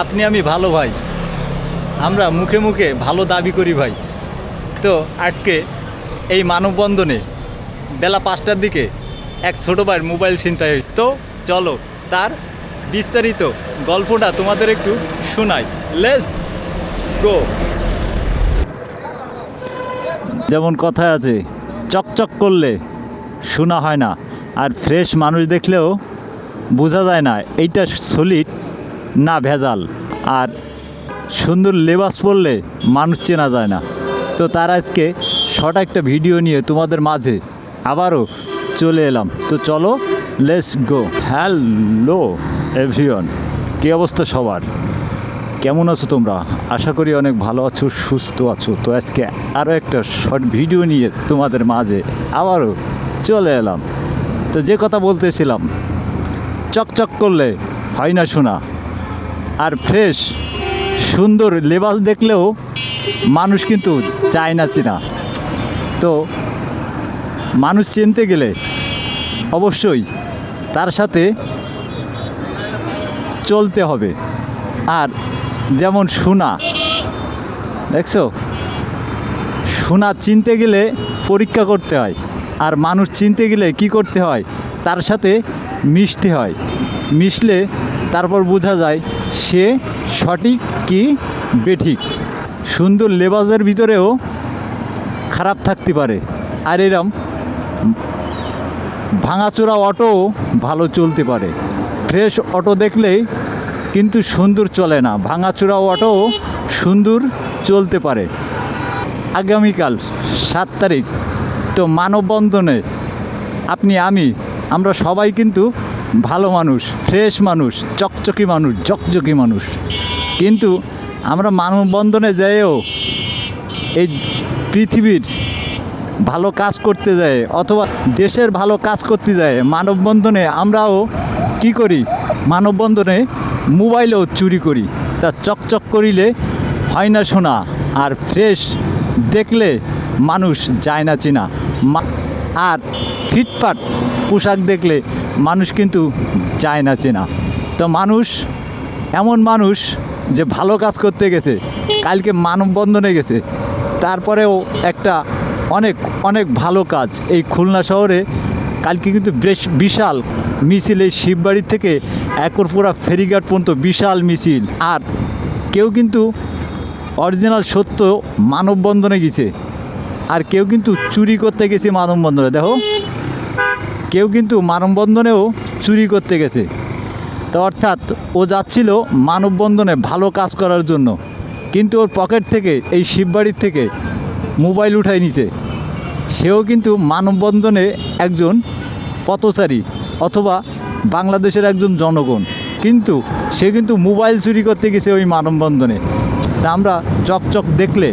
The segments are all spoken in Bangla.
আপনি আমি ভালো ভাই, আমরা মুখে মুখে ভালো দাবি করি ভাই। তো আজকে এই মানববন্ধনে বেলা 5টার দিকে এক ছোটো ভাইয়ের মোবাইল ছিনতাই হয়েছে। তো চলো তার বিস্তারিত গল্পটা তোমাদের একটু শোনাই। Let's go. যেমন কথায় আছে, চকচক করলে শোনা হয় না, আর ফ্রেশ মানুষ দেখলেও বোঝা যায় না এইটা সলিড না ভেজাল। আর সুন্দর লেবাস পরলে মানুষ চেনা যায় না। তো তার আজকে শর্ট একটা ভিডিও নিয়ে তোমাদের মাঝে আবারও চলে এলাম। তো চলো লেটস গো। হ্যালো এভরিওয়ান, কী অবস্থা সবার? কেমন আছো তোমরা? আশা করি অনেক ভালো আছো, সুস্থ আছো। তো আজকে আরও একটা শর্ট ভিডিও নিয়ে তোমাদের মাঝে আবারও চলে এলাম। তো যে কথা বলতেছিলাম, চকচক করলে হয় না শোনা, আর ফ্রেশ সুন্দর লেবাস দেখলেও মানুষ কিন্তু চায় না চিনা। তো মানুষ চিনতে গেলে অবশ্যই তার সাথে চলতে হবে। আর যেমন সোনা, দেখছো, সোনা চিনতে গেলে পরীক্ষা করতে হয়, আর মানুষ চিনতে গেলে কি করতে হয়? তার সাথে মিশতে হয়। মিশলে তারপর বোঝা যায় সে সঠিক কি বেঠিক। সুন্দর লেবাসের ভিতরেও খারাপ থাকতে পারে, আর এরম ভাঙাচোরা অটোও ভালো চলতে পারে। ফ্রেশ অটো দেখলেই কিন্তু সুন্দর চলে না, ভাঙাচোরা অটোও সুন্দর চলতে পারে। আগামীকাল 7 তারিখ, তো মানববন্ধনে আপনি আমরা সবাই কিন্তু ভালো মানুষ, ফ্রেশ মানুষ, চকচকি মানুষ, জকজকি মানুষ। কিন্তু আমরা মানববন্ধনে যাইও এই পৃথিবীর ভালো কাজ করতে যায় অথবা দেশের ভালো কাজ করতে যায়, মানববন্ধনে আমরাও কি করি? মানববন্ধনে মোবাইলও চুরি করি। তা চকচক করিলে হয় না শোনা, আর ফ্রেশ দেখলে মানুষ যায় না চিনা। আর ফিটফাট পোশাক দেখলে মানুষ কিন্তু যায় না চেনা। তো মানুষ এমন মানুষ যে ভালো কাজ করতে গেছে, কালকে মানববন্ধনে গেছে, তারপরেও একটা অনেক অনেক ভালো কাজ এই খুলনা শহরে কালকে কিন্তু বেশ বিশাল মিছিল, এই শিববাড়ি থেকে একরপুরা ফেরিঘাট পর্যন্ত বিশাল মিছিল। আর কেউ কিন্তু অরিজিনাল সত্য মানববন্ধনে গেছে, আর কেউ কিন্তু চুরি করতে গেছে মানববন্ধনে। দেখো, কেউ কিন্তু মানববন্ধনেও চুরি করতে গেছে। তো অর্থাৎ ও যাচ্ছিল মানববন্ধনে ভালো কাজ করার জন্য, কিন্তু ওর পকেট থেকে এই শিববাড়ির থেকে মোবাইল উঠাই নিছে। সেও কিন্তু মানববন্ধনে একজন পথচারী অথবা বাংলাদেশের একজন জনগণ, কিন্তু সে কিন্তু মোবাইল চুরি করতে গেছে ওই মানববন্ধনে। তা আমরা চকচক দেখলে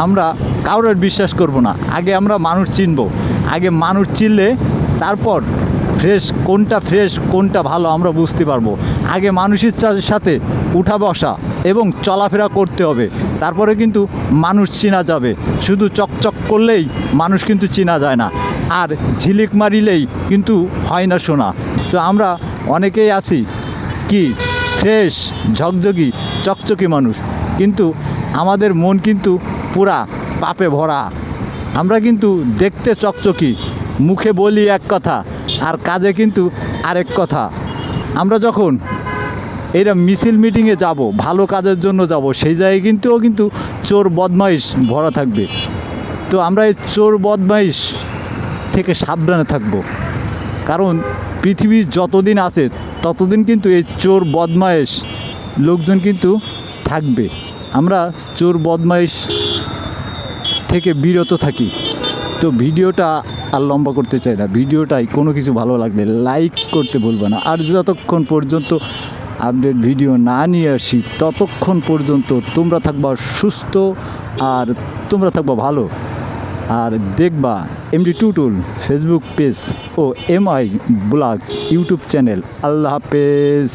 আমরা কারোর বিশ্বাস করব না। আগে আমরা মানুষ চিনব, আগে মানুষ চিনলে তারপর ফ্রেশ কোনটা ভালো আমরা বুঝতে পারবো। আগে মানুষের সাথে উঠা বসা এবং চলাফেরা করতে হবে, তারপরে কিন্তু মানুষ চেনা যাবে। শুধু চকচক করলেই মানুষ কিন্তু চেনা যায় না, আর ঝিলিক মারিলেই কিন্তু হয় না শোনা। তো আমরা অনেকেই আছি কি ফ্রেশ ঝকঝকি চকচকি মানুষ, কিন্তু আমাদের মন কিন্তু পুরা পাপে ভরা। আমরা কিন্তু দেখতে চকচকি, মুখে বলি এক কথা আর কাজে কিন্তু আরেক কথা। আমরা যখন এইরকম মিছিল মিটিংয়ে যাব, ভালো কাজের জন্য যাব, সেই জায়গায় কিন্তু চোর বদমাইশ ভরা থাকবে। তো আমরা এই চোর বদমাইশ থেকে সাবধানে থাকব, কারণ পৃথিবী যতদিন আছে ততদিন কিন্তু এই চোর বদমাইশ লোকজন কিন্তু থাকবে। আমরা চোর বদমাইশ থেকে বিরত থাকি। তো ভিডিওটা আর লম্বা করতে চাই না, ভিডিওটাই কোনো কিছু ভালো লাগলে লাইক করতে ভুলবে না। আর যতক্ষণ পর্যন্ত আপডেট ভিডিও না নিয়ে আসি ততক্ষণ পর্যন্ত তোমরা থাকবা সুস্থ, আর তোমরা থাকবা ভালো। আর দেখবা এমডি টুটুল ফেসবুক পেজ ও MI ব্লগস ইউটিউব চ্যানেল। আল্লাহ হাফেজ।